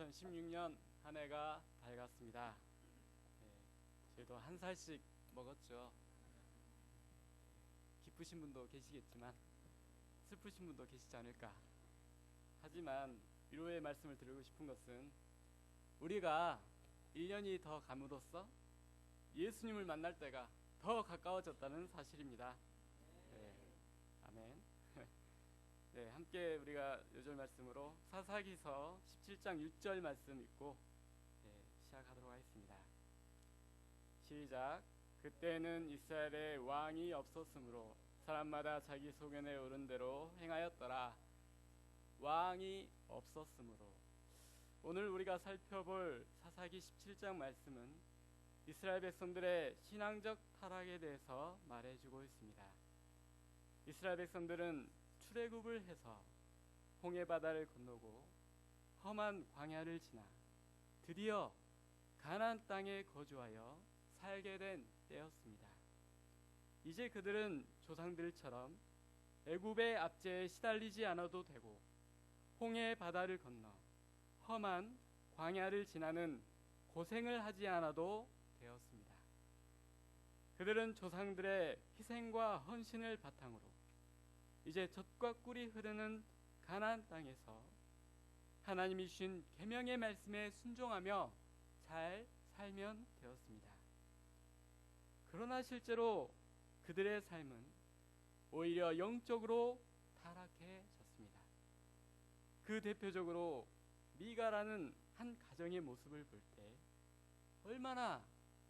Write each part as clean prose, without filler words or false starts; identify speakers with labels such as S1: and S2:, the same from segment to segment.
S1: 2016년 한 해가 밝았습니다. 저희도 한 살씩 먹었죠. 기쁘신 분도 계시겠지만 슬프신 분도 계시지 않을까. 하지만 위로의 말씀을 드리고 싶은 것은 우리가 1년이 더 감으로써 예수님을 만날 때가 더 가까워졌다는 사실입니다. 네, 아멘. 네, 함께 우리가 요절 말씀으로 사사기서 17장 6절 말씀 읽고 시작하도록 하겠습니다. 시작. 그때는 이스라엘에 왕이 없었으므로 사람마다 자기 소견에 오른 대로 행하였더라. 왕이 없었으므로. 오늘 우리가 살펴볼 사사기 17장 말씀은 이스라엘 백성들의 신앙적 타락에 대해서 말해주고 있습니다. 이스라엘 백성들은 출애굽을 해서 홍해 바다를 건너고 험한 광야를 지나 드디어 가나안 땅에 거주하여 살게 된 때였습니다. 이제 그들은 조상들처럼 애굽의 압제에 시달리지 않아도 되고 홍해 바다를 건너 험한 광야를 지나는 고생을 하지 않아도 되었습니다. 그들은 조상들의 희생과 헌신을 바탕으로 이제 젖과 꿀이 흐르는 가나안 땅에서 하나님이 주신 계명의 말씀에 순종하며 잘 살면 되었습니다. 그러나 실제로 그들의 삶은 오히려 영적으로 타락해졌습니다. 그 대표적으로 미가라는 한 가정의 모습을 볼 때 얼마나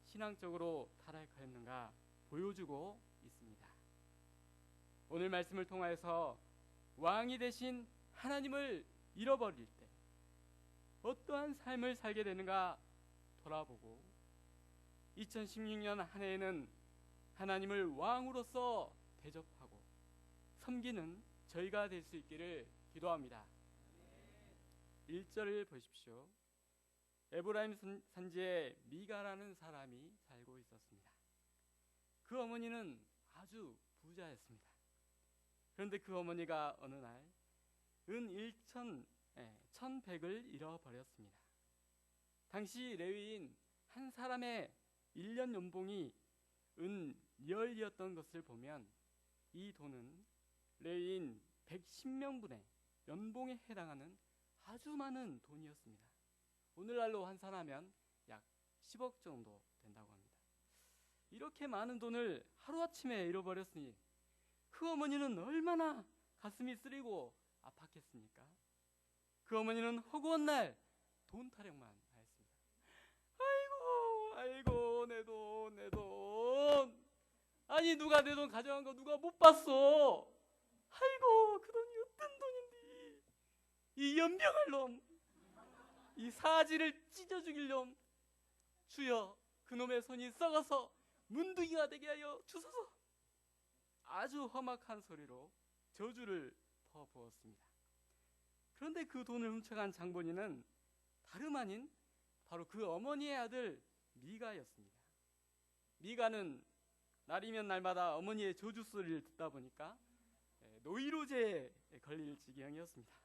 S1: 신앙적으로 타락하였는가 보여주고 있습니다. 오늘 말씀을 통하여서 왕이 되신 하나님을 잃어버릴 때 어떠한 삶을 살게 되는가 돌아보고 2016년 한 해에는 하나님을 왕으로서 대접하고 섬기는 저희가 될 수 있기를 기도합니다. 1절을 보십시오. 에브라임 산지에 미가라는 사람이 살고 있었습니다. 그 어머니는 아주 부자였습니다. 그런데 그 어머니가 어느 날 은 1,100을 잃어버렸습니다. 당시 레위인 한 사람의 1년 연봉이 은 10이었던 것을 보면 이 돈은 레위인 110명분의 연봉에 해당하는 아주 많은 돈이었습니다. 오늘날로 환산하면 약 10억 정도 된다고 합니다. 이렇게 많은 돈을 하루아침에 잃어버렸으니 그 어머니는 얼마나 가슴이 쓰리고 아팠겠습니까? 그 어머니는 허구한 날 돈 타령만 하였습니다. 아이고 내 돈. 아니 누가 내 돈 가져간 거 누가 못 봤어? 아이고 그 돈이 어떤 돈인데 이 연병할 놈, 이 사지를 찢어 죽일 놈, 주여 그놈의 손이 썩어서 문둥이가 되게 하여 주소서. 아주 험악한 소리로 저주를 퍼부었습니다. 그런데 그 돈을 훔쳐간 장본인은 다름 아닌 바로 그 어머니의 아들 미가였습니다. 미가는 날이면 날마다 어머니의 저주 소리를 듣다 보니까 노이로제에 걸릴 지경이었습니다.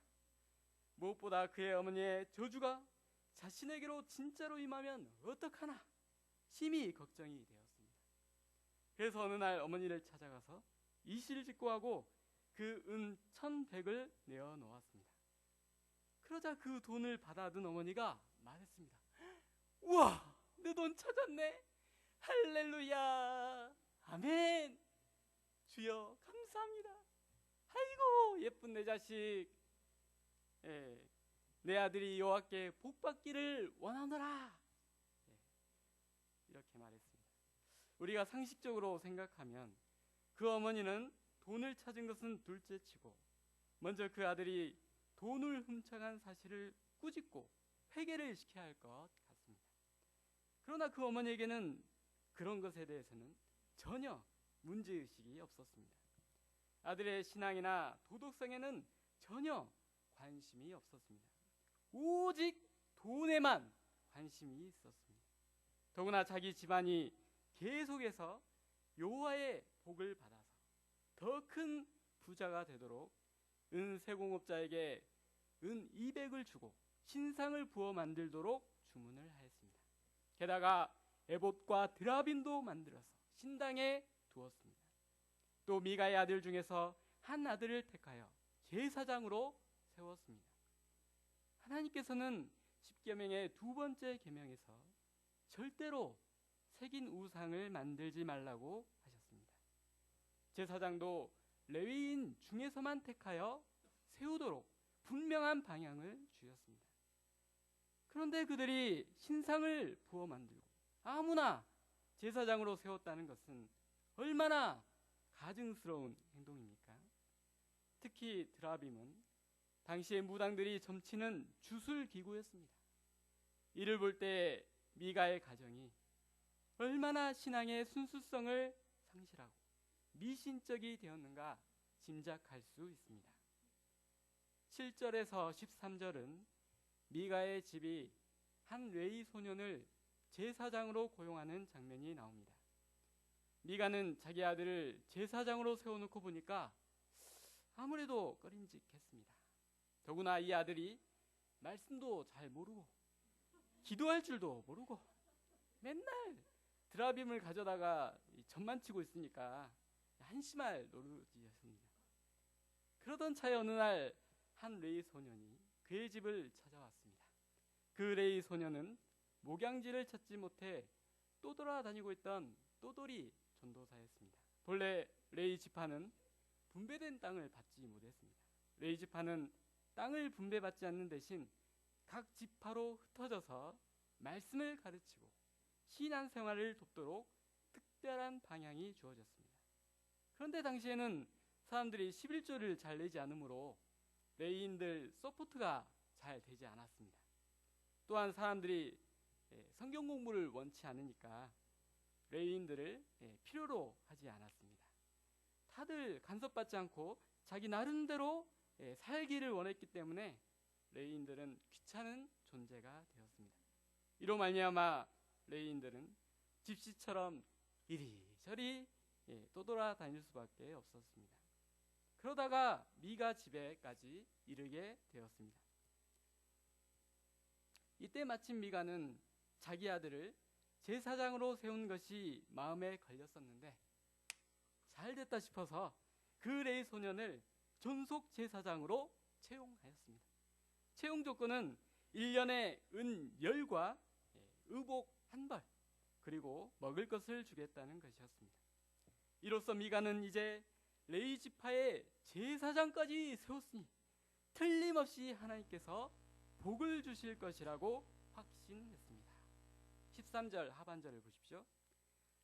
S1: 무엇보다 그의 어머니의 저주가 자신에게로 진짜로 임하면 어떡하나 심히 걱정이 되었습니다. 그래서 어느 날 어머니를 찾아가서 이실직고하고 그 은 1,100을 내어놓았습니다. 그러자 그 돈을 받아든 어머니가 말했습니다. 우와, 내 돈 찾았네. 할렐루야, 아멘. 주여 감사합니다. 아이고 예쁜 내 자식, 내 아들이 여호와께 복받기를 원하노라. 이렇게 말했습니다. 우리가 상식적으로 생각하면 그 어머니는 돈을 찾은 것은 둘째치고 먼저 그 아들이 돈을 훔쳐간 사실을 꾸짖고 회개를 시켜야 할 것 같습니다. 그러나 그 어머니에게는 그런 것에 대해서는 전혀 문제의식이 없었습니다. 아들의 신앙이나 도덕성에는 전혀 관심이 없었습니다. 오직 돈에만 관심이 있었습니다. 더구나 자기 집안이 계속해서 여호와의 복을 받아서 더 큰 부자가 되도록 은세공업자에게 은 200을 주고 신상을 부어 만들도록 주문을 하였습니다. 게다가 에봇과 드라빔도 만들어서 신당에 두었습니다. 또 미가의 아들 중에서 한 아들을 택하여 제사장으로 세웠습니다. 하나님께서는 십계명의 두 번째 계명에서 절대로 새긴 우상을 만들지 말라고 하셨습니다. 제사장도 레위인 중에서만 택하여 세우도록 분명한 방향을 주셨습니다. 그런데 그들이 신상을 부어 만들고 아무나 제사장으로 세웠다는 것은 얼마나 가증스러운 행동입니까? 특히 드라빔은 당시의 무당들이 점치는 주술기구였습니다. 이를 볼 때 미가의 가정이 얼마나 신앙의 순수성을 상실하고 미신적이 되었는가 짐작할 수 있습니다. 7절에서 13절은 미가의 집이 한 레위 소년을 제사장으로 고용하는 장면이 나옵니다. 미가는 자기 아들을 제사장으로 세워놓고 보니까 아무래도 꺼림직했습니다. 더구나 이 아들이 말씀도 잘 모르고 기도할 줄도 모르고 맨날 드라빔을 가져다가 전만 치고 있으니까 한심할 노릇이었습니다. 그러던 차에 어느 날 한 레위 소년이 그의 집을 찾아왔습니다. 그 레위 소년은 목양지를 찾지 못해 떠돌아다니고 있던 떠돌이 전도사였습니다. 본래 레위 지파는 분배된 땅을 받지 못했습니다. 레위 지파는 땅을 분배받지 않는 대신 각 지파로 흩어져서 말씀을 가르치고 신앙생활을 돕도록 특별한 방향이 주어졌습니다. 그런데 당시에는 사람들이 11조를 잘 내지 않으므로 레위인들 서포트가 잘 되지 않았습니다. 또한 사람들이 성경 공부를 원치 않으니까 레위인들을 필요로 하지 않았습니다. 다들 간섭받지 않고 자기 나름대로 살기를 원했기 때문에 레위인들은 귀찮은 존재가 되었습니다. 이로 말미암아 레위인들은 집시처럼 이리저리 떠돌아다닐 수밖에 없었습니다. 그러다가 미가 집에까지 이르게 되었습니다. 이때 마침 미가는 자기 아들을 제사장으로 세운 것이 마음에 걸렸었는데 잘 됐다 싶어서 그 레위 소년을 존속 제사장으로 채용하였습니다. 채용 조건은 1년에 은 10과 의복 1벌 그리고 먹을 것을 주겠다는 것이었습니다. 이로써 미가는 이제 레위 지파의 제사장까지 세웠으니 틀림없이 하나님께서 복을 주실 것이라고 확신했습니다. 13절 하반절을 보십시오.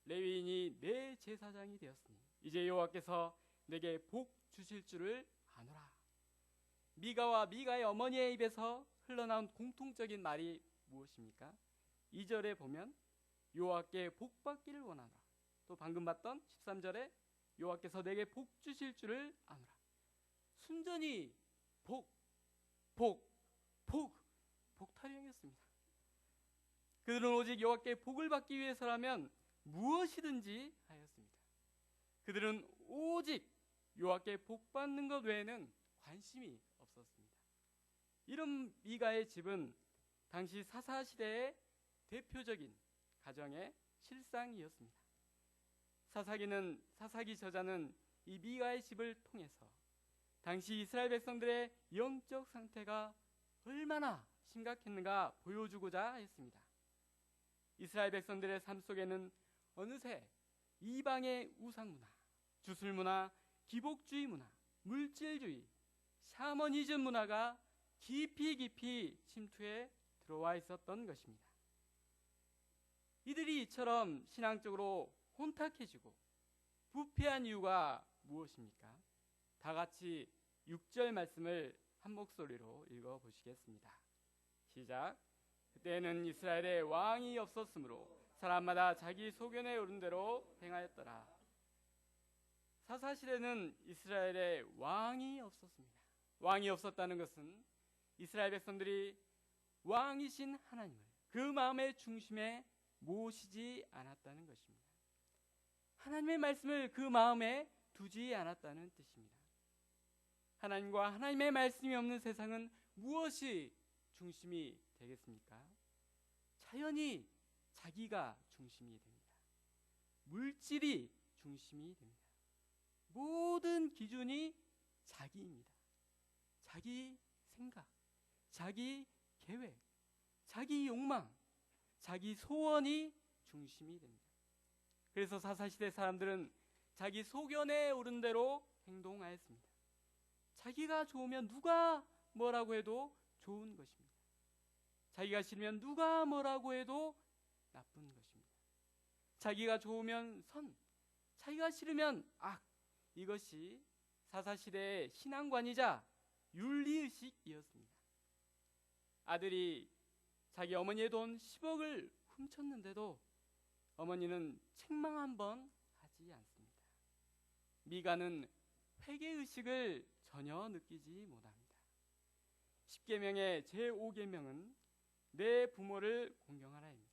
S1: 레위인이 내 제사장이 되었으니 이제 여호와께서 내게 복 주실 줄을 아노라. 미가와 미가의 어머니의 입에서 흘러나온 공통적인 말이 무엇입니까? 2절에 보면 여호와께 복 받기를 원하노라. 또 방금 봤던 13절에 여호와께서 내게 복 주실 줄을 아노라. 순전히 복타령이었습니다. 그들은 오직 여호와께 복을 받기 위해서라면 무엇이든지 하였습니다. 그들은 오직 여호와께 복 받는 것 외에는 관심이 없었습니다. 이런 미가의 집은 당시 사사시대의 대표적인 가정의 실상이었습니다. 사사기 저자는 이 미가의 집을 통해서 당시 이스라엘 백성들의 영적 상태가 얼마나 심각했는가 보여주고자 했습니다. 이스라엘 백성들의 삶 속에는 어느새 이방의 우상문화, 주술문화, 기복주의 문화, 물질주의, 샤머니즘 문화가 깊이 침투해 들어와 있었던 것입니다. 이들이 이처럼 신앙적으로 혼탁해지고 부패한 이유가 무엇입니까? 다 같이 6절 말씀을 한 목소리로 읽어보시겠습니다. 시작. 그때는 이스라엘에 왕이 없었으므로 사람마다 자기 소견에 오른 대로 행하였더라. 사사시대는 이스라엘에 왕이 없었습니다. 왕이 없었다는 것은 이스라엘 백성들이 왕이신 하나님을 그 마음의 중심에 모시지 않았다는 것입니다. 하나님의 말씀을 그 마음에 두지 않았다는 뜻입니다. 하나님과 하나님의 말씀이 없는 세상은 무엇이 중심이 되겠습니까? 자연이 자기가 중심이 됩니다. 물질이 중심이 됩니다. 모든 기준이 자기입니다. 자기 생각, 자기 계획, 자기 욕망, 자기 소원이 중심이 됩니다. 그래서 사사시대 사람들은 자기 소견에 오른 대로 행동하였습니다. 자기가 좋으면 누가 뭐라고 해도 좋은 것입니다. 자기가 싫으면 누가 뭐라고 해도 나쁜 것입니다. 자기가 좋으면 선, 자기가 싫으면 악. 이것이 사사시대의 신앙관이자 윤리의식이었습니다. 아들이 자기 어머니의 돈 10억을 훔쳤는데도 어머니는 책망 한 번 하지 않습니다. 미가는 회개의식을 전혀 느끼지 못합니다. 10계명의 제5계명은 내 부모를 공경하라입니다.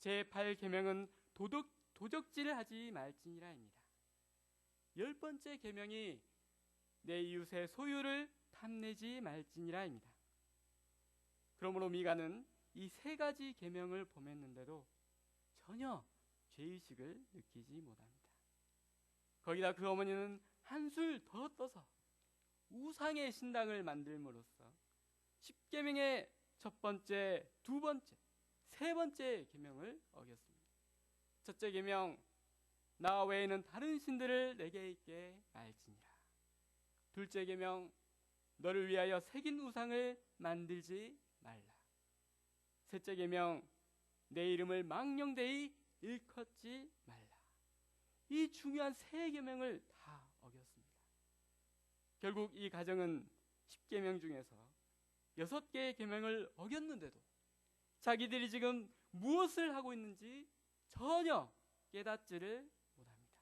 S1: 제8계명은 도적질하지 말지니라입니다. 10번째 계명이 내 이웃의 소유를 탐내지 말지니라입니다. 그러므로 미가는 이 세 가지 계명을 범했는데도 전혀 죄의식을 느끼지 못합니다. 거기다 그 어머니는 한술 더 떠서 우상의 신당을 만들므로써 10계명의 첫 번째, 두 번째, 세 번째 계명을 어겼습니다. 첫째 계명, 나 외에는 다른 신들을 내게 있게 말지니라. 둘째 계명, 너를 위하여 새긴 우상을 만들지 말라. 셋째 계명, 내 이름을 망령되이 일컫지 말라. 이 중요한 세 계명을 다 어겼습니다. 결국 이 가정은 10계명 중에서 6개의 계명을 어겼는데도 자기들이 지금 무엇을 하고 있는지 전혀 깨닫지를 못합니다.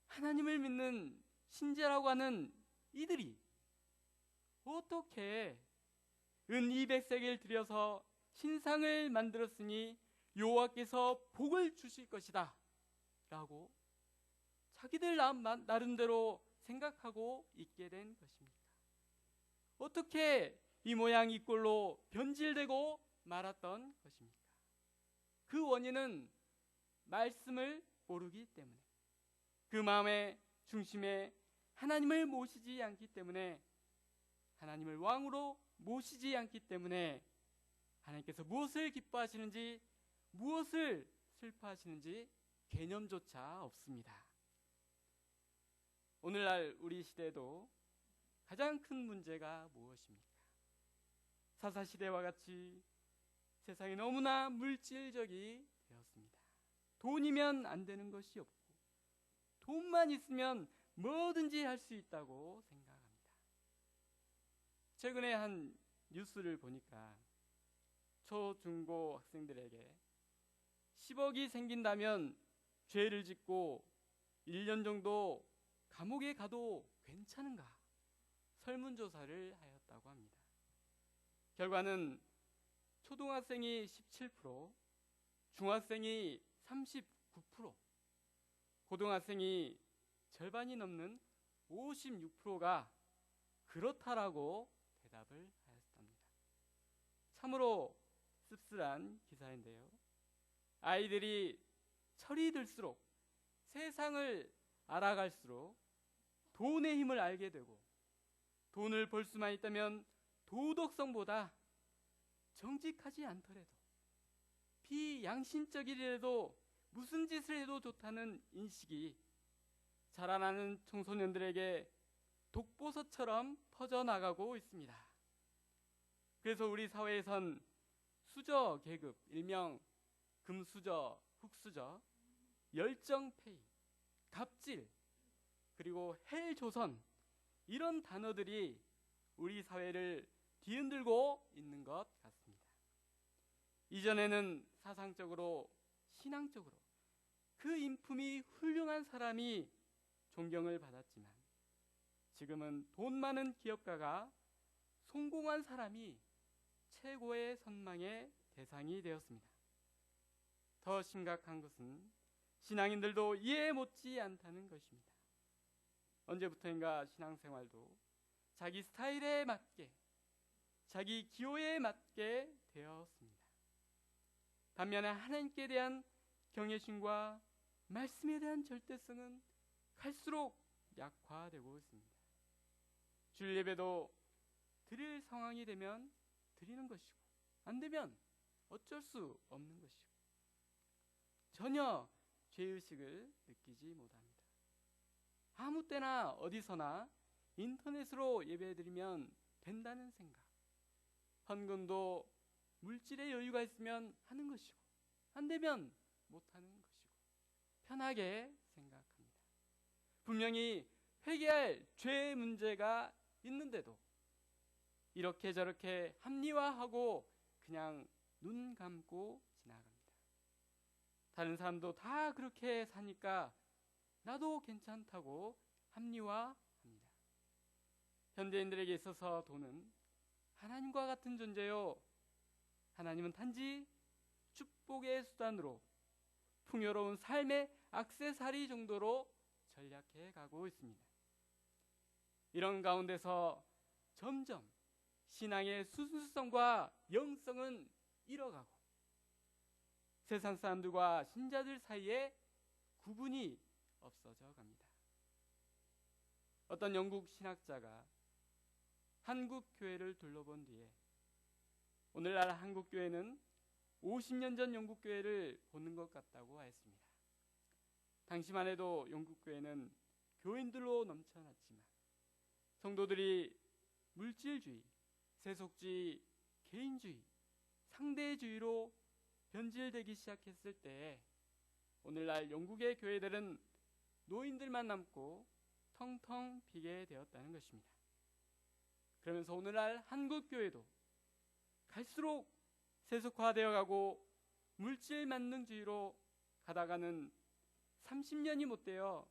S1: 하나님을 믿는 신자라고 하는 이들이 어떻게 은 200세겔 들여서 신상을 만들었으니 여호와께서 복을 주실 것이다 라고 자기들 나름대로 생각하고 있게 된 것입니까? 어떻게 이 모양 이 꼴로 변질되고 말았던 것입니까? 그 원인은 말씀을 모르기 때문에, 그 마음의 중심에 하나님을 모시지 않기 때문에, 하나님을 왕으로 모시지 않기 때문에 하나님께서 무엇을 기뻐하시는지 무엇을 슬퍼하시는지 개념조차 없습니다. 오늘날 우리 시대도 가장 큰 문제가 무엇입니까? 사사시대와 같이 세상이 너무나 물질적이 되었습니다. 돈이면 안 되는 것이 없고 돈만 있으면 뭐든지 할 수 있다고 생각합니다. 최근에 한 뉴스를 보니까 초, 중고 학생들에게 10억이 생긴다면 죄를 짓고 1년 정도 감옥에 가도 괜찮은가 설문조사를 하였다고 합니다. 결과는 초등학생이 17%, 중학생이 39%, 고등학생이 절반이 넘는 56%가 그렇다라고 대답을 하였답니다. 참으로 씁쓸한 기사인데요. 아이들이 철이 들수록, 세상을 알아갈수록 돈의 힘을 알게 되고, 돈을 벌 수만 있다면 도덕성보다 정직하지 않더라도, 비양심적이라도 무슨 짓을 해도 좋다는 인식이 자라나는 청소년들에게 독보서처럼 퍼져나가고 있습니다. 그래서 우리 사회에선 수저 계급, 일명 금수저, 흑수저, 열정페이, 갑질, 그리고 헬조선, 이런 단어들이 우리 사회를 뒤흔들고 있는 것 같습니다. 이전에는 사상적으로, 신앙적으로 그 인품이 훌륭한 사람이 존경을 받았지만 지금은 돈 많은 기업가가 성공한 사람이 최고의 선망의 대상이 되었습니다. 더 심각한 것은 신앙인들도 이해 못지 않다는 것입니다. 언제부터인가 신앙생활도 자기 스타일에 맞게, 자기 기호에 맞게 되었습니다. 반면에 하나님께 대한 경외심과 말씀에 대한 절대성은 갈수록 약화되고 있습니다. 주일 예배도 드릴 상황이 되면 드리는 것이고, 안 되면 어쩔 수 없는 것이고, 전혀 죄의식을 느끼지 못합니다. 아무 때나 어디서나 인터넷으로 예배드리면 된다는 생각, 헌금도 물질의 여유가 있으면 하는 것이고, 안 되면 못하는 것이고, 편하게 생각합니다. 분명히 회개할 죄의 문제가 있는데도 이렇게 저렇게 합리화하고 그냥 눈 감고 지나갑니다. 다른 사람도 다 그렇게 사니까 나도 괜찮다고 합리화합니다. 현대인들에게 있어서 돈은 하나님과 같은 존재요, 하나님은 단지 축복의 수단으로, 풍요로운 삶의 액세서리 정도로 전략해 가고 있습니다. 이런 가운데서 점점 신앙의 순수성과 영성은 잃어가고 세상 사람들과 신자들 사이에 구분이 없어져 갑니다. 어떤 영국 신학자가 한국 교회를 둘러본 뒤에 오늘날 한국 교회는 50년 전 영국 교회를 보는 것 같다고 하였습니다. 당시만 해도 영국 교회는 교인들로 넘쳐났지만 성도들이 물질주의, 세속주의, 개인주의, 상대주의로 변질되기 시작했을 때 오늘날 영국의 교회들은 노인들만 남고 텅텅 비게 되었다는 것입니다. 그러면서 오늘날 한국 교회도 갈수록 세속화되어 가고 물질 만능주의로 가다가는 30년이 못 되어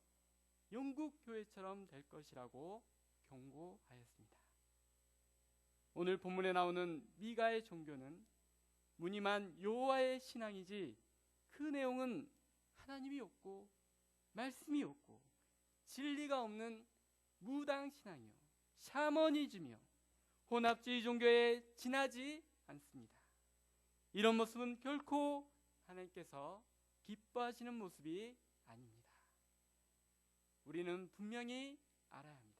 S1: 영국 교회처럼 될 것이라고 경고하였습니다. 오늘 본문에 나오는 미가의 종교는 무늬만 여호와의 신앙이지 그 내용은 하나님이 없고 말씀이 없고 진리가 없는 무당 신앙이요, 샤머니즘이요, 혼합주의 종교에 지나지 않습니다. 이런 모습은 결코 하나님께서 기뻐하시는 모습이 아닙니다. 우리는 분명히 알아야 합니다.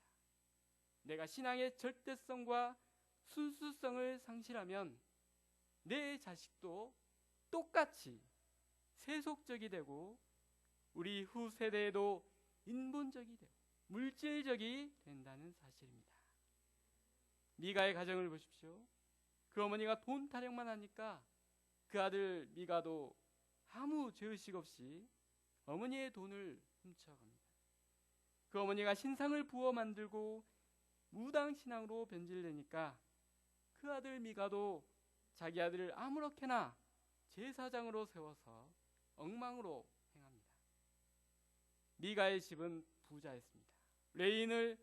S1: 내가 신앙의 절대성과 순수성을 상실하면 내 자식도 똑같이 세속적이 되고 우리 후세대에도 인본적이 되고 물질적이 된다는 사실입니다. 미가의 가정을 보십시오. 그 어머니가 돈 타령만 하니까 그 아들 미가도 아무 죄의식 없이 어머니의 돈을 훔쳐갑니다. 그 어머니가 신상을 부어 만들고 무당신앙으로 변질되니까 그 아들 미가도 자기 아들을 아무렇게나 제사장으로 세워서 엉망으로 행합니다. 미가의 집은 부자였습니다. 레인을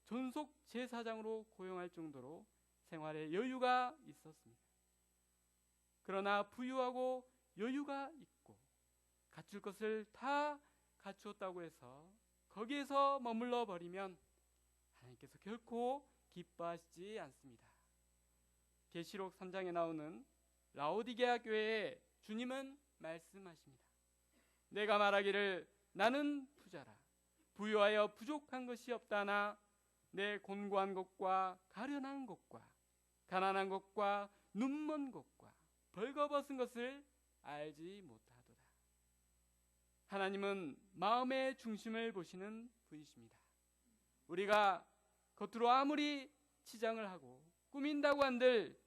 S1: 존속 제사장으로 고용할 정도로 생활에 여유가 있었습니다. 그러나 부유하고 여유가 있고 갖출 것을 다 갖추었다고 해서 거기에서 머물러 버리면 하나님께서 결코 기뻐하시지 않습니다. 계시록 3장에 나오는 라오디게아 교회에 주님은 말씀하십니다. 내가 말하기를 나는 부자라 부유하여 부족한 것이 없다나 내 곤고한 것과 가련한 것과 가난한 것과 눈먼 것과 벌거벗은 것을 알지 못하도다. 하나님은 마음의 중심을 보시는 분이십니다. 우리가 겉으로 아무리 치장을 하고 꾸민다고 한들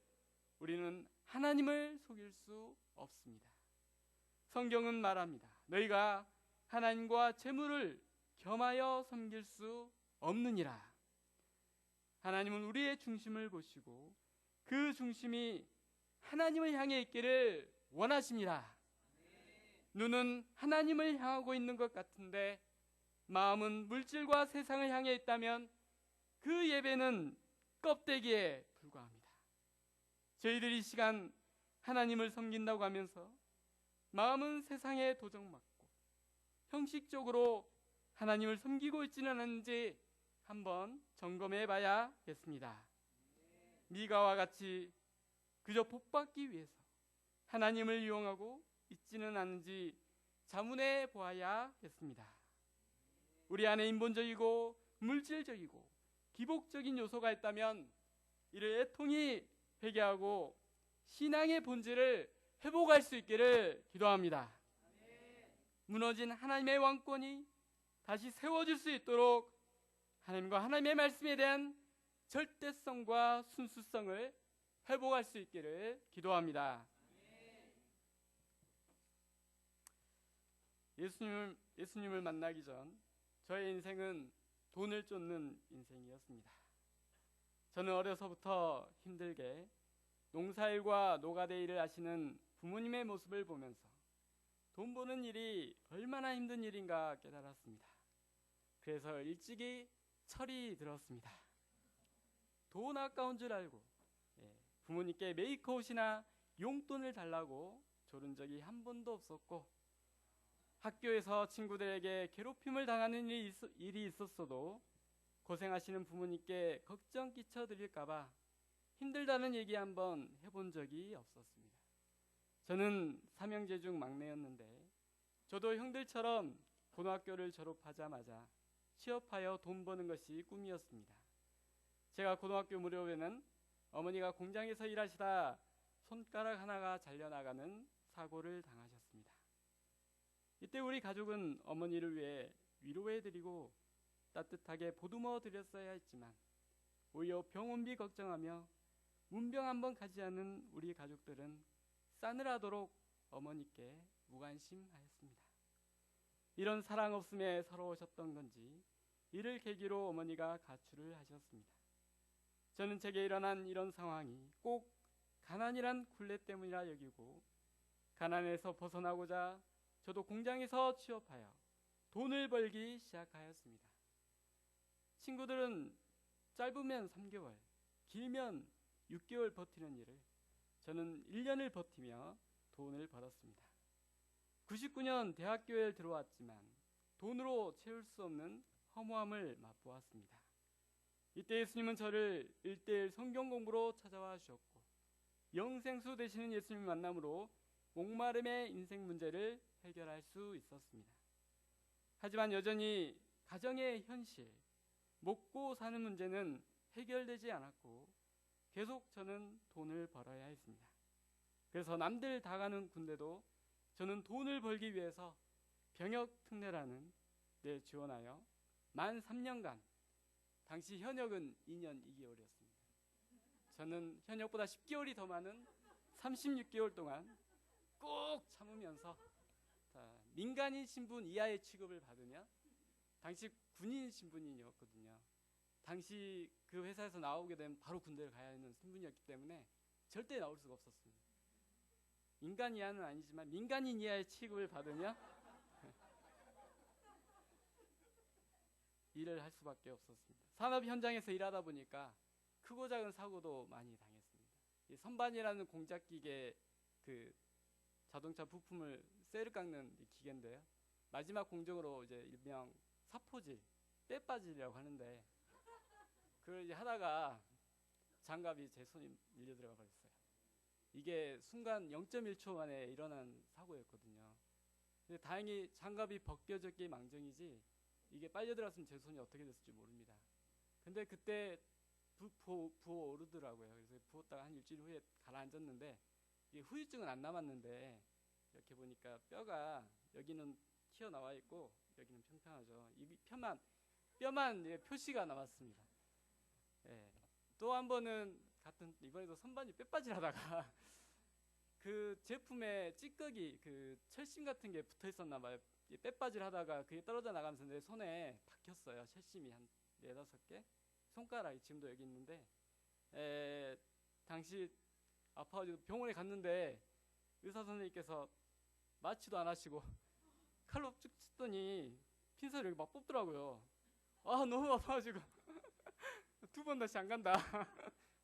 S1: 우리는 하나님을 속일 수 없습니다. 성경은 말합니다. 너희가 하나님과 재물을 겸하여 섬길 수 없느니라. 하나님은 우리의 중심을 보시고 그 중심이 하나님을 향해 있기를 원하십니다. 눈은 하나님을 향하고 있는 것 같은데 마음은 물질과 세상을 향해 있다면 그 예배는 껍데기에 불과합니다. 저희들이 이 시간 하나님을 섬긴다고 하면서 마음은 세상에 도적맞고 형식적으로 하나님을 섬기고 있지는 않은지 한번 점검해 봐야겠습니다. 미가와 같이 그저 복받기 위해서 하나님을 이용하고 있지는 않은지 자문해 보아야겠습니다. 우리 안에 인본적이고 물질적이고 기복적인 요소가 있다면 이를 애통히 회개하고 신앙의 본질을 회복할 수 있기를 기도합니다. 무너진 하나님의 왕권이 다시 세워질 수 있도록 하나님과 하나님의 말씀에 대한 절대성과 순수성을 회복할 수 있기를 기도합니다. 예수님을 만나기 전 저의 인생은 돈을 쫓는 인생이었습니다. 저는 어려서부터 힘들게 농사일과 노가대 일을 하시는 부모님의 모습을 보면서 돈 버는 일이 얼마나 힘든 일인가 깨달았습니다. 그래서 일찍이 철이 들었습니다. 돈 아까운 줄 알고 부모님께 메이크업이나 용돈을 달라고 조른 적이 한 번도 없었고, 학교에서 친구들에게 괴롭힘을 당하는 일이 있었어도 고생하시는 부모님께 걱정 끼쳐드릴까봐 힘들다는 얘기 한번 해본 적이 없었습니다. 저는 삼형제 중 막내였는데 저도 형들처럼 고등학교를 졸업하자마자 취업하여 돈 버는 것이 꿈이었습니다. 제가 고등학교 무렵에는 어머니가 공장에서 일하시다 손가락 하나가 잘려나가는 사고를 당하셨습니다. 이때 우리 가족은 어머니를 위해 위로해드리고 따뜻하게 보듬어 드렸어야 했지만 오히려 병원비 걱정하며 문병 한번 가지 않은 우리 가족들은 싸늘하도록 어머니께 무관심하였습니다. 이런 사랑 없음에 서러우셨던 건지 이를 계기로 어머니가 가출을 하셨습니다. 저는 제게 일어난 이런 상황이 꼭 가난이란 굴레 때문이라 여기고, 가난에서 벗어나고자 저도 공장에서 취업하여 돈을 벌기 시작하였습니다. 친구들은 짧으면 3개월, 길면 6개월 버티는 일을 저는 1년을 버티며 돈을 벌었습니다. 99년 대학교에 들어왔지만 돈으로 채울 수 없는 허무함을 맛보았습니다. 이때 예수님은 저를 1:1 성경 공부로 찾아와 주셨고, 영생수 되시는 예수님 만남으로 목마름의 인생 문제를 해결할 수 있었습니다. 하지만 여전히 가정의 현실, 먹고 사는 문제는 해결되지 않았고 계속 저는 돈을 벌어야 했습니다. 그래서 남들 다 가는 군대도 저는 돈을 벌기 위해서 병역특례라는 데 지원하여 만 3년간, 당시 현역은 2년 2개월이었습니다. 저는 현역보다 10개월이 더 많은 36개월 동안 꼭 참으면서 민간인 신분 이하의 취급을 받으며, 당시 군인 신분이었거든요. 당시 그 회사에서 나오게 되면 바로 군대를 가야 하는 신분이었기 때문에 절대 나올 수가 없었습니다. 인간 이하는 아니지만 민간인 이하의 취급을 받으며 일을 할 수밖에 없었습니다. 산업 현장에서 일하다 보니까 크고 작은 사고도 많이 당했습니다. 이 선반이라는 공작 기계, 그 자동차 부품을 쇠를 깎는 기계인데요. 마지막 공정으로 이제 일명 사포질, 빼빠질이라고 하는데, 그걸 이제 하다가 장갑이 제 손에 밀려 들어가 버렸어요. 이게 순간 0.1초 만에 일어난 사고였거든요. 근데 다행히 장갑이 벗겨졌기 망정이지 이게 빨려 들어갔으면 제 손이 어떻게 됐을지 모릅니다. 근데 그때 부어오르더라고요. 그래서 부었다가 한 일주일 후에 가라앉았는데, 이게 후유증은 안 남았는데 이렇게 보니까 뼈가 여기는 튀어나와 있고 여기는 평평하죠. 이 뼈만 표시가 남았습니다. 예. 또 한 번은 이번에도 선반이 빼빠질 하다가 그 제품에 찌꺼기, 그 철심 같은 게 붙어 있었나 봐요. 빼빠질 하다가 그게 떨어져 나가면서 내 손에 박혔어요. 철심이 한 4-5개. 손가락이 지금도 여기 있는데, 당시 아파가지고 병원에 갔는데 의사 선생님께서 마취도 안 하시고 칼로 쭉 쳤더니 핀셋을 여기 막 뽑더라고요. 아, 너무 아파가지고 2번 다시 안 간다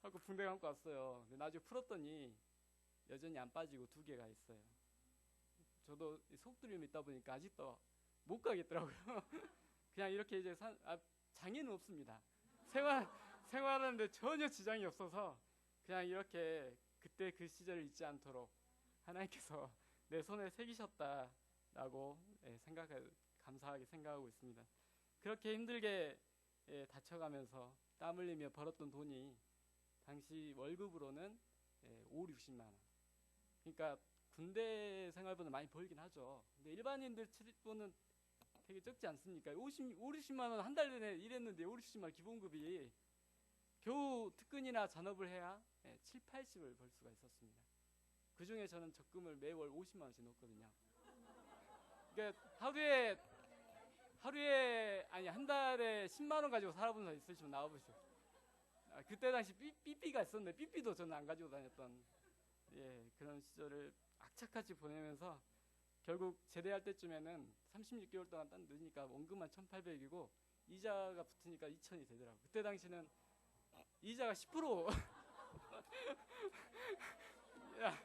S1: 하고 붕대 감고 왔어요. 근데 나중에 풀었더니 여전히 안 빠지고 2개가 있어요. 저도 속두림이 있다 보니까 아직도 못 가겠더라고요. 그냥 이렇게 이제 장애는 없습니다. 생활하는데 전혀 지장이 없어서 그냥 이렇게 그때 그 시절을 잊지 않도록 하나님께서 내 손에 새기셨다라고 감사하게 생각하고 있습니다. 그렇게 힘들게 다쳐가면서 땀 흘리며 벌었던 돈이 당시 월급으로는 5, 60만 원. 그러니까 군대 생활보다 많이 벌긴 하죠. 근데 일반인들 돈은 되게 적지 않습니까? 5, 60만 원 한 달 내내 일했는데 5, 60만 원 기본급이 겨우 특근이나 잔업을 해야 7, 80을 벌 수가 있었습니다. 그 중에 저는 적금을 매월 50만 원씩 넣었거든요. 그러니까 하루에 아니 한 달에 10만 원 가지고 살아본 사람 있으시면 나와보세요. 그때 당시 삐삐가 있었는데 삐삐도 저는 안 가지고 다녔던 그런 시절을 악착같이 보내면서 결국 제대할 때쯤에는 36개월 동안 딱 넣으니까 원금만 1,800이고 이자가 붙으니까 2,000이 되더라고요. 그때 당시는 이자가 10%. 야,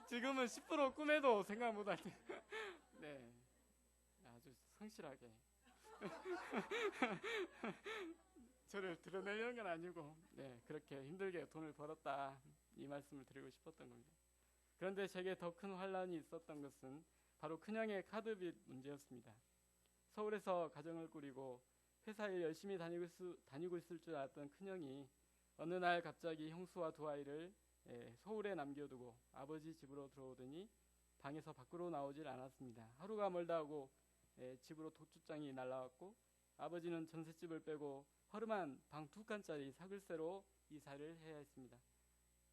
S1: 지금은 10% 꿈에도 생각 못할 때. 네, 아주 성실하게 저를 드러내려는 건 아니고 그렇게 힘들게 돈을 벌었다 이 말씀을 드리고 싶었던 겁니다. 그런데 제게 더 큰 환란이 있었던 것은 바로 큰형의 카드빚 문제였습니다. 서울에서 가정을 꾸리고 회사에 열심히 다니고 있을 줄 알았던 큰형이 어느 날 갑자기 형수와 두 아이를 서울에 남겨두고 아버지 집으로 들어오더니 방에서 밖으로 나오질 않았습니다. 하루가 멀다 하고 집으로 도축장이 날라왔고 아버지는 전셋집을 빼고 허름한 방 2칸짜리 사글세로 이사를 해야 했습니다.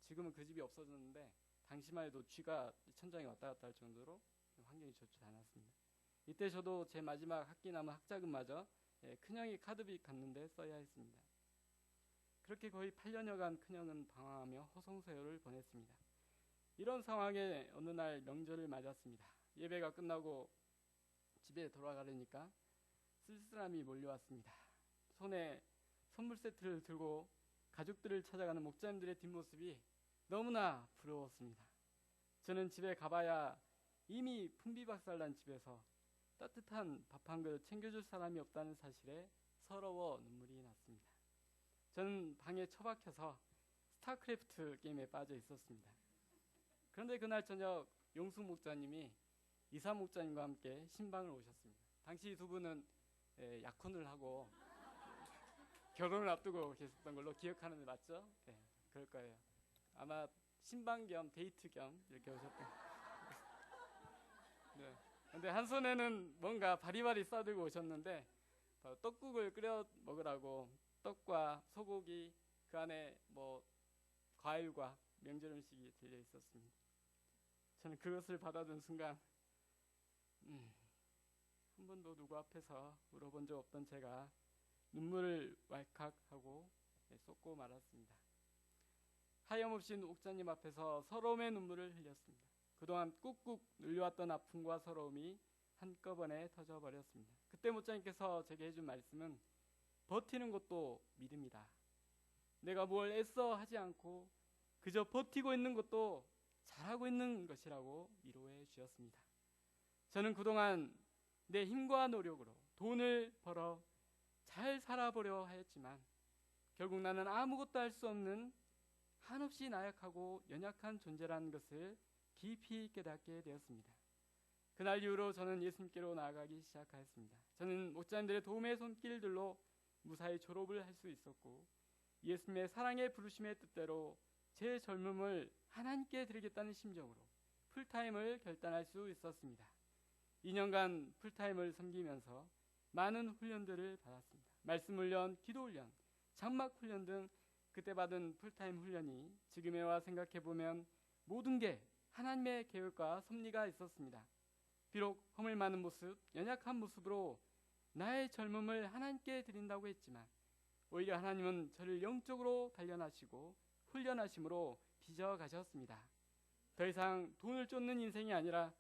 S1: 지금은 그 집이 없어졌는데 당시만 해도 쥐가 천장에 왔다 갔다 할 정도로 환경이 좋지 않았습니다. 이때 저도 제 마지막 학기 남은 학자금마저 큰형이 카드빚 갚는데 써야 했습니다. 그렇게 거의 8년여간 큰형은 방황하며 허송세월을 보냈습니다. 이런 상황에 어느 날 명절을 맞았습니다. 예배가 끝나고 집에 돌아가려니까 쓸쓸함이 몰려왔습니다. 손에 선물 세트를 들고 가족들을 찾아가는 목자님들의 뒷모습이 너무나 부러웠습니다. 저는 집에 가봐야 이미 풍비박살난 집에서 따뜻한 밥 한 그릇 챙겨줄 사람이 없다는 사실에 서러워 눈물이 났습니다. 저는 방에 처박혀서 스타크래프트 게임에 빠져 있었습니다. 그런데 그날 저녁 용숙 목자님이 이사 목자님과 함께 신방을 오셨습니다. 당시 두 분은 약혼을 하고 결혼을 앞두고 계셨던 걸로 기억하는데 맞죠? 그럴 거예요. 아마 신방 겸 데이트 겸 이렇게 오셨던. 근데 한 손에는 뭔가 바리바리 싸들고 오셨는데 떡국을 끓여 먹으라고 떡과 소고기 그 안에 뭐 과일과 명절 음식이 들려 있었습니다. 저는 그것을 받아든 순간 한 번도 누구 앞에서 울어본 적 없던 제가 눈물을 왈칵하고 쏟고 말았습니다. 하염없이 옥자님 앞에서 서러움의 눈물을 흘렸습니다. 그동안 꾹꾹 눌려왔던 아픔과 서러움이 한꺼번에 터져버렸습니다. 그때 목자님께서 제게 해준 말씀은 버티는 것도 믿음이다. 내가 뭘 애써 하지 않고 그저 버티고 있는 것도 잘하고 있는 것이라고 위로해 주셨습니다. 저는 그동안 내 힘과 노력으로 돈을 벌어 잘 살아보려 하였지만 결국 나는 아무것도 할 수 없는 한없이 나약하고 연약한 존재라는 것을 깊이 깨닫게 되었습니다. 그날 이후로 저는 예수님께로 나아가기 시작하였습니다. 저는 목자님들의 도움의 손길들로 무사히 졸업을 할 수 있었고 예수님의 사랑의 부르심의 뜻대로 제 젊음을 하나님께 드리겠다는 심정으로 풀타임을 결단할 수 있었습니다. 2년간 풀타임을 섬기면서 많은 훈련들을 받았습니다. 말씀 훈련, 기도 훈련, 장막 훈련 등 그때 받은 풀타임 훈련이 지금에 와 생각해보면 모든 게 하나님의 계획과 섭리가 있었습니다. 비록 허물 많은 모습, 연약한 모습으로 나의 젊음을 하나님께 드린다고 했지만 오히려 하나님은 저를 영적으로 단련하시고 훈련하심으로 빚어가셨습니다. 더 이상 돈을 쫓는 인생이 아니라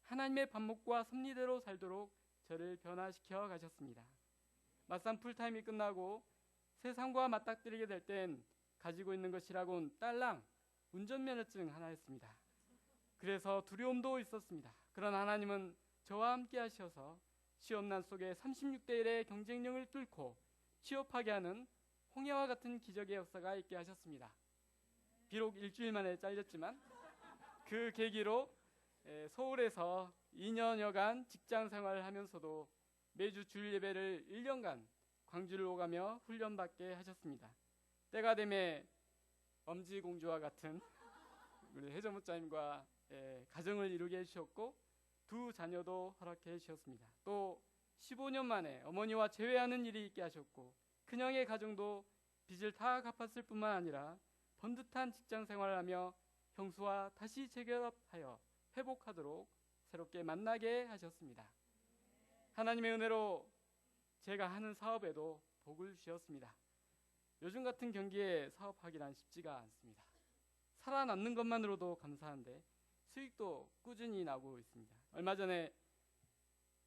S1: 하나님의 반목과 섭리대로 살도록 저를 변화시켜 가셨습니다. 막상 풀타임이 끝나고 세상과 맞닥뜨리게 될 땐 가지고 있는 것이라곤 딸랑 운전면허증 하나였습니다. 그래서 두려움도 있었습니다. 그러나 하나님은 저와 함께 하셔서 시험난 속에 36대 1의 경쟁력을 뚫고 취업하게 하는 홍해와 같은 기적의 역사가 있게 하셨습니다. 비록 일주일 만에 잘렸지만 그 계기로 서울에서 2년여간 직장 생활을 하면서도 매주 주일 예배를 1년간 광주를 오가며 훈련받게 하셨습니다. 때가 되매 엄지공주와 같은 우리 혜정 목사님과 가정을 이루게 해주셨고 두 자녀도 허락해 주셨습니다. 또 15년 만에 어머니와 재회하는 일이 있게 하셨고 큰형의 가정도 빚을 다 갚았을 뿐만 아니라 번듯한 직장 생활을 하며 형수와 다시 재결합하여 회복하도록 새롭게 만나게 하셨습니다. 하나님의 은혜로 제가 하는 사업에도 복을 주셨습니다. 요즘 같은 경기에 사업하기란 쉽지가 않습니다. 살아남는 것만으로도 감사한데 수익도 꾸준히 나고 있습니다. 얼마 전에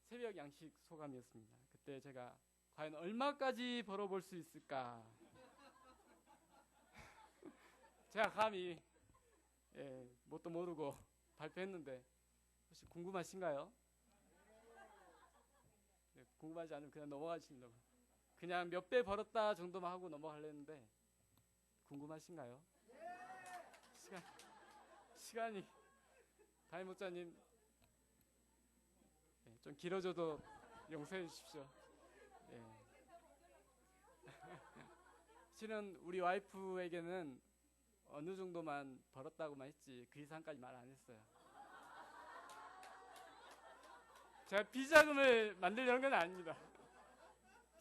S1: 새벽 양식 소감이었습니다. 그때 제가 과연 얼마까지 벌어볼 수 있을까? 제가 감히 뭣도 모르고 발표했는데 혹시 궁금하신가요? 네, 궁금하지 않으면 그냥 넘어가시면 됩니다. 그냥 몇 배 벌었다 정도만 하고 넘어가려는데 궁금하신가요? 시간이 담임 목사님 좀 길어져도 용서해 주십시오. 실은 우리 와이프에게는 어느 정도만 벌었다고만 했지 그 이상까지 말 안 했어요. 제가 비자금을 만들려는 건 아닙니다.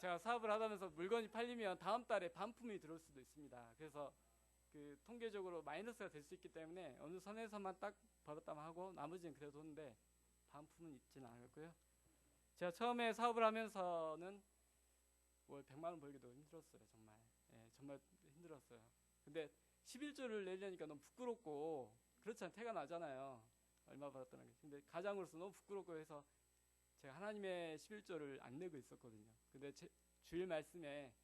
S1: 제가 사업을 하다면서 물건이 팔리면 다음 달에 반품이 들어올 수도 있습니다. 그래서 그 통계적으로 마이너스가 될 수 있기 때문에 어느 선에서만 딱 벌었다만 하고 나머지는 그래도 오는데 반품은 있지는 않았고요. 제가 처음에 사업을 하면서는 월 100만 원 벌기도 힘들었어요. 정말 힘들었어요. 근데 11조를 내려니까 너무 부끄럽고 그렇잖아요. 태가 나잖아요. 얼마 벌었다는 게. 근데 가장으로서 너무 부끄럽고 해서 제가 하나님의 11조를 안 내고 있었거든요. 근데 주일 말씀에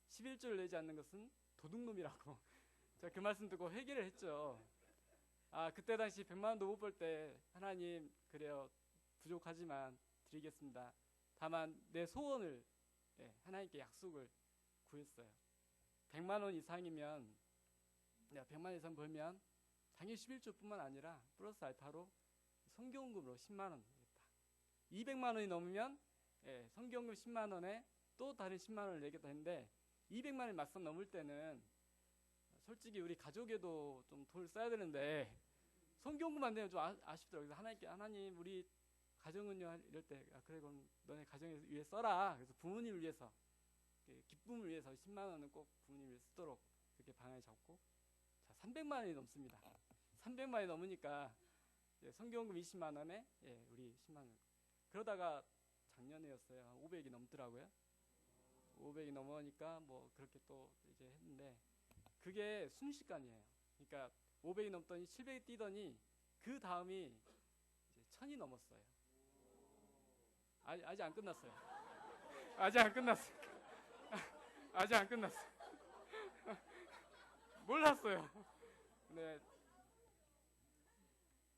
S1: 11조를 내지 않는 것은 도둑놈이라고 제가 그 말씀 듣고 회개를 했죠. 그때 당시 100만 원도 못 벌 때 하나님 그래요. 부족하지만 드리겠습니다. 다만 내 소원을 하나님께 약속을 구했어요. 100만 원 이상이면 내가 100만 원 이상 벌면 당연히 11조뿐만 아니라 플러스 알파로 성경금으로 10만 원 내겠다. 200만 원이 넘으면 성경금 10만 원에 또 다른 10만 원을 내겠다 했는데 200만 원이 막상 넘을 때는 솔직히 우리 가족에도 좀 돈을 써야 되는데 성경금만 내면 좀 아쉽더라고요. 그래서 하나님 우리 가정은요 이럴 때 그래 그럼 너네 가정을 위해 써라. 그래서 부모님을 위해서 기쁨을 위해서 10만 원은 꼭 부모님을 위해 쓰도록 그렇게 방향을 잡고 자 300만 원이 넘습니다. 300만 원이 넘으니까 성경금 20만 원에 우리 10만 원 그러다가 작년에였어요. 500이 넘더라고요. 500이 넘으니까 뭐 그렇게 또 이제 했는데 그게 순식간이에요. 그러니까 500이 넘더니 700이 뛰더니 그 다음이 이제 1000이 넘었어요. 아직 안 끝났어요. 아직 안 끝났어요. 아직 안 끝났어요. 몰랐어요. 근데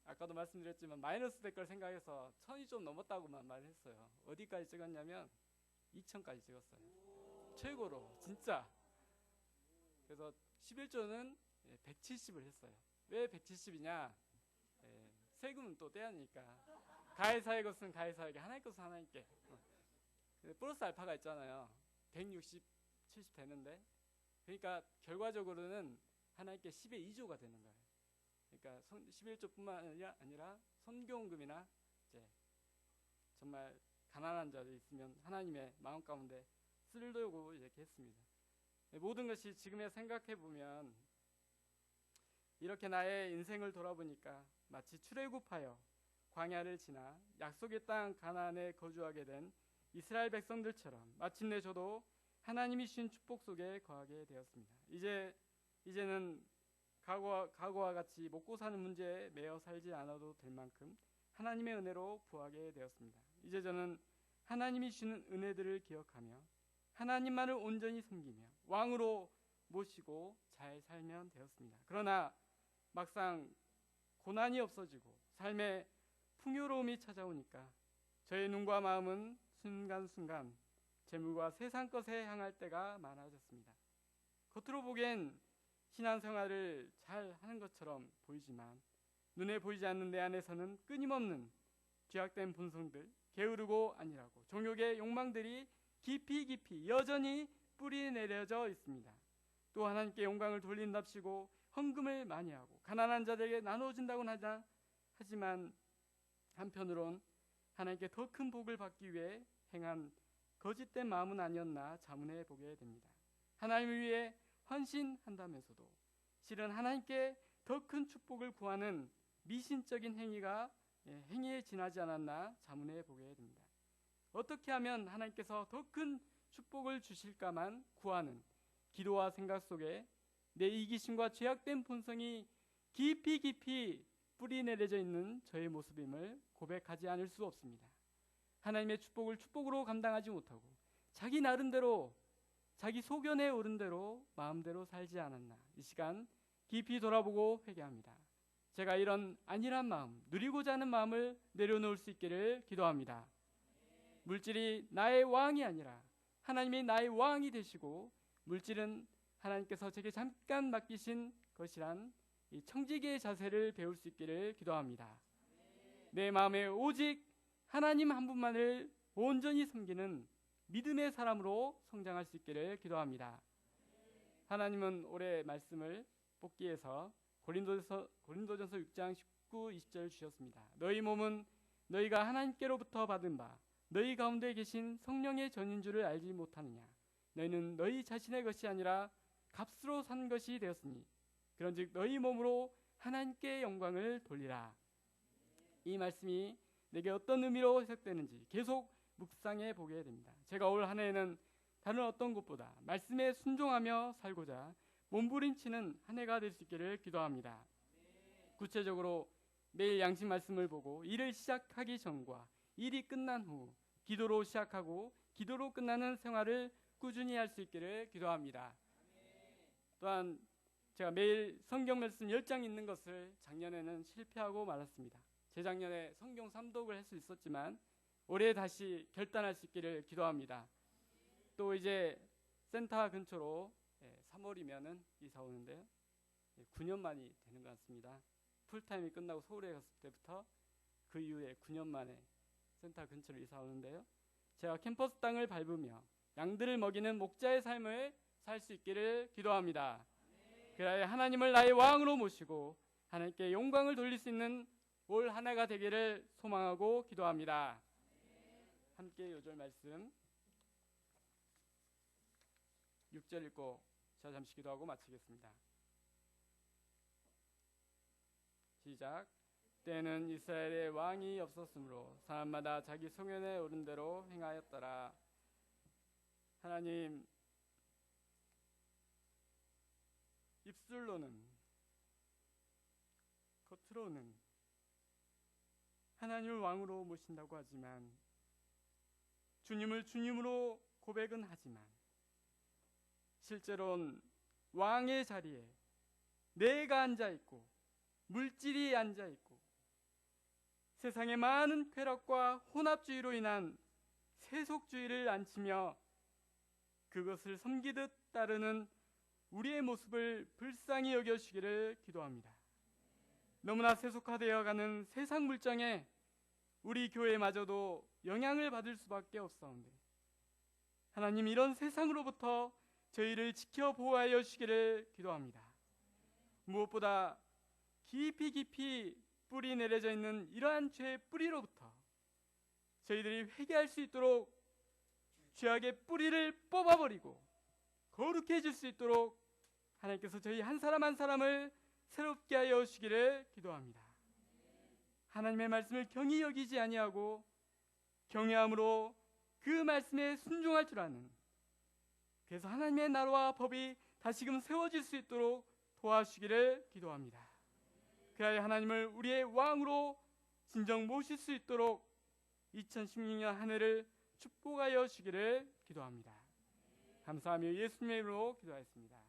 S1: 아까도 말씀드렸지만 마이너스 될 걸 생각해서 1000이 좀 넘었다고만 말했어요. 어디까지 찍었냐면 2000까지 찍었어요. 최고로 진짜. 그래서 11조는 170을 했어요. 왜 170이냐? 세금은 또 떼야 하니까. 가해사의 것은 가해사에게, 하나님 것은 하나님께. 플러스 알파가 있잖아요. 160, 70 되는데. 그러니까 결과적으로는 하나님께 10의 2조가 되는 거예요. 그러니까 11조뿐만 아니라 선교원금이나 이제 정말 가난한 자들 있으면 하나님의 마음 가운데 쓰려고 이렇게 했습니다. 모든 것이 지금에 생각해 보면 이렇게 나의 인생을 돌아보니까 마치 출애굽하여 광야를 지나 약속의 땅 가나안에 거주하게 된 이스라엘 백성들처럼 마침내 저도 하나님이 주신 축복 속에 거하게 되었습니다. 이제는 과거와 같이 먹고 사는 문제에 매여 살지 않아도 될 만큼 하나님의 은혜로 부하게 되었습니다. 이제 저는 하나님이 주는 은혜들을 기억하며 하나님만을 온전히 섬기며 왕으로 모시고 잘 살면 되었습니다. 그러나 막상 고난이 없어지고 삶의 풍요로움이 찾아오니까 저의 눈과 마음은 순간순간 재물과 세상 것에 향할 때가 많아졌습니다. 겉으로 보기엔 신앙생활을 잘 하는 것처럼 보이지만 눈에 보이지 않는 내 안에서는 끊임없는 죄악된 본성들, 게으르고 안일하고 정욕의 욕망들이 깊이 여전히 뿌리 내려져 있습니다. 또 하나님께 영광을 돌린답시고 헌금을 많이 하고 가난한 자들에게 나눠준다고는 하지만 한편으론 하나님께 더 큰 복을 받기 위해 행한 거짓된 마음은 아니었나 자문해 보게 됩니다. 하나님을 위해 헌신한다면서도 실은 하나님께 더 큰 축복을 구하는 미신적인 행위에 지나지 않았나 자문해 보게 됩니다. 어떻게 하면 하나님께서 더 큰 축복을 주실까만 구하는 기도와 생각 속에 내 이기심과 죄악된 본성이 깊이 뿌리 내려져 있는 저의 모습임을 고백하지 않을 수 없습니다. 하나님의 축복을 축복으로 감당하지 못하고 자기 나름대로 자기 소견에 오른 대로 마음대로 살지 않았나 이 시간 깊이 돌아보고 회개합니다. 제가 이런 안일한 마음, 누리고자 하는 마음을 내려놓을 수 있기를 기도합니다. 물질이 나의 왕이 아니라 하나님이 나의 왕이 되시고 물질은 하나님께서 제게 잠깐 맡기신 것이란 이 청지기의 자세를 배울 수 있기를 기도합니다. 내 마음에 오직 하나님 한 분만을 온전히 섬기는 믿음의 사람으로 성장할 수 있기를 기도합니다. 하나님은 올해 말씀을 뽑기에서 고린도전서 6장 19, 20절 주셨습니다. 너희 몸은 너희가 하나님께로부터 받은 바 너희 가운데 계신 성령의 전인 줄을 알지 못하느냐. 너희는 너희 자신의 것이 아니라 값으로 산 것이 되었으니 그런즉 너희 몸으로 하나님께 영광을 돌리라. 이 말씀이 내게 어떤 의미로 해석되는지 계속 묵상해 보게 됩니다. 제가 올 한 해에는 다른 어떤 것보다 말씀에 순종하며 살고자 몸부림치는 한 해가 될 수 있기를 기도합니다. 구체적으로 매일 양식 말씀을 보고 일을 시작하기 전과 일이 끝난 후 기도로 시작하고 기도로 끝나는 생활을 꾸준히 할 수 있기를 기도합니다. 또한 제가 매일 성경 말씀 10장 읽는 것을 작년에는 실패하고 말았습니다. 재작년에 성경 3독을 할 수 있었지만 올해 다시 결단할 수 있기를 기도합니다. 또 이제 센터 근처로 3월이면은 이사 오는데요. 9년 만이 되는 것 같습니다. 풀타임이 끝나고 서울에 갔을 때부터 그 이후에 9년 만에 센터 근처로 이사 오는데요. 제가 캠퍼스 땅을 밟으며 양들을 먹이는 목자의 삶을 살 수 있기를 기도합니다. 그래야 하나님을 나의 왕으로 모시고 하나님께 영광을 돌릴 수 있는 올 한 해가 되기를 소망하고 기도합니다. 함께 요절 말씀 6절 읽고 제가 잠시 기도하고 마치겠습니다. 시작. 때는 이스라엘의 왕이 없었으므로 사람마다 자기 소견에 오른 대로 행하였더라. 하나님, 입술로는 겉으로는 하나님을 왕으로 모신다고 하지만 주님을 주님으로 고백은 하지만 실제로는 왕의 자리에 내가 앉아있고 물질이 앉아있고 세상의 많은 쾌락과 혼합주의로 인한 세속주의를 앉히며 그것을 섬기듯 따르는 우리의 모습을 불쌍히 여겨주시기를 기도합니다. 너무나 세속화되어가는 세상 물정에 우리 교회마저도 영향을 받을 수밖에 없사온데 하나님 이런 세상으로부터 저희를 지켜 보호하여 주시기를 기도합니다. 무엇보다 깊이 뿌리 내려져 있는 이러한 죄의 뿌리로부터 저희들이 회개할 수 있도록 죄악의 뿌리를 뽑아버리고 거룩해질 수 있도록 하나님께서 저희 한 사람 한 사람을 새롭게 하여 주시기를 기도합니다. 하나님의 말씀을 경히 여기지 아니하고 경외함으로 그 말씀에 순종할 줄 아는, 그래서 하나님의 나라와 법이 다시금 세워질 수 있도록 도와주시기를 기도합니다. 그래야 하나님을 우리의 왕으로 진정 모실 수 있도록 2016년 한 해를 축복하여 주시기를 기도합니다. 감사하며 예수님의 이름으로 기도하였습니다.